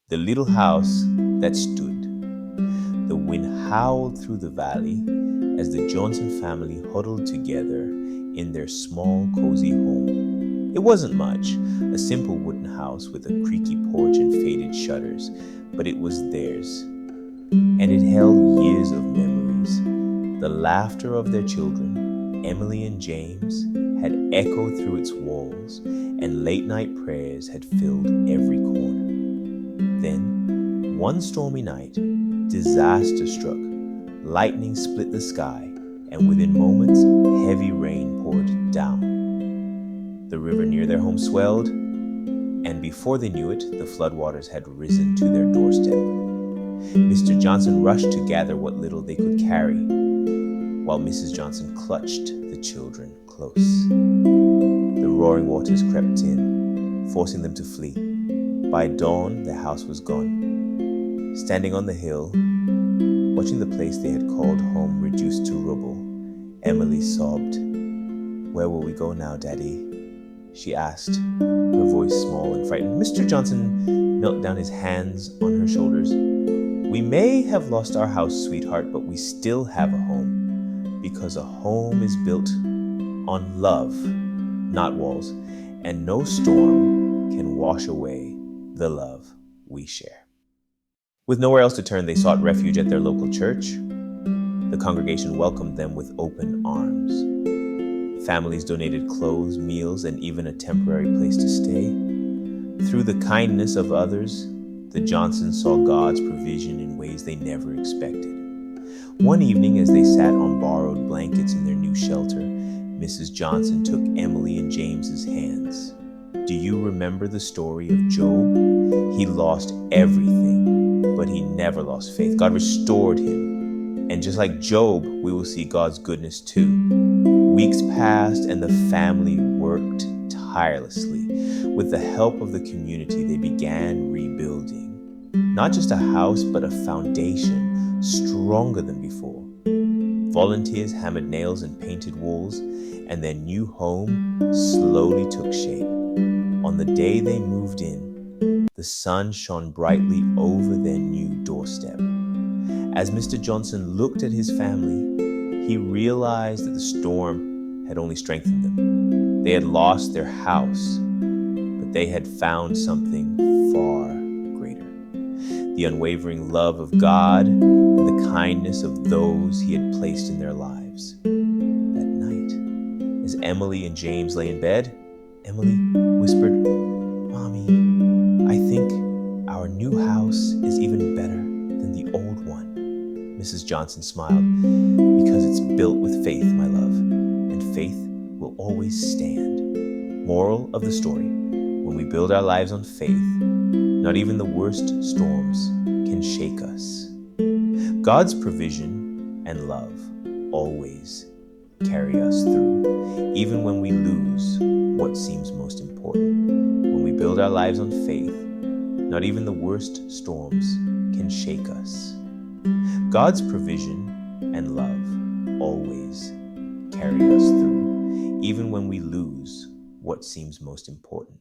The little house that stood. The wind howled through the valley as the Johnson family huddled together in their small, cozy home. It wasn't much, a simple wooden house with a creaky porch and faded shutters, but it was theirs. And it held years of memories. The laughter of their children, Emily and James, had echoed through its walls, and late-night prayers had filled every corner. Then, one stormy night, disaster struck. Lightning split the sky, and within moments, heavy rain poured down. The river near their home swelled, and before they knew it, the floodwaters had risen to their doorstep. Mr. Johnson rushed to gather what little they could carry, while Mrs. Johnson clutched the children close. The roaring waters crept in, forcing them to flee. By dawn, their house was gone. Standing on the hill, watching the place they had called home reduced to rubble, Emily sobbed. "Where will we go now, Daddy?" she asked, her voice small and frightened. Mr. Johnson knelt down, his hands on her shoulders. "We may have lost our house, sweetheart, but we still have a home, because a home is built on love, not walls, and no storm can wash away the love we share." With nowhere else to turn, they sought refuge at their local church. The congregation welcomed them with open arms. Families donated clothes, meals, and even a temporary place to stay. Through the kindness of others, the Johnsons saw God's provision in ways they never expected. One evening, as they sat on borrowed blankets in their new shelter, Mrs. Johnson took Emily and James's hands. "Do you remember the story of Job? He lost everything, but he never lost faith. God restored him. And just like Job, we will see God's goodness too." Weeks passed and the family worked tirelessly. With the help of the community, they began rebuilding. Not just a house, but a foundation stronger than before. Volunteers hammered nails and painted walls, and their new home slowly took shape. On the day they moved in, the sun shone brightly over their new doorstep. As Mr. Johnson looked at his family, he realized that the storm had only strengthened them. They had lost their house, but they had found something far greater. The unwavering love of God and the kindness of those he had placed in their lives. That night, as Emily and James lay in bed, Emily whispered, "Mommy, I think our new house is even better than the old one." Mrs. Johnson smiled. "Because it's built with faith, my love, and faith will always stand." Moral of the story: when we build our lives on faith, not even the worst storms can shake us. God's provision and love always carry us through, even when we lose what seems most important. When we build our lives on faith, not even the worst storms can shake us. God's provision and love always carry us through, even when we lose what seems most important.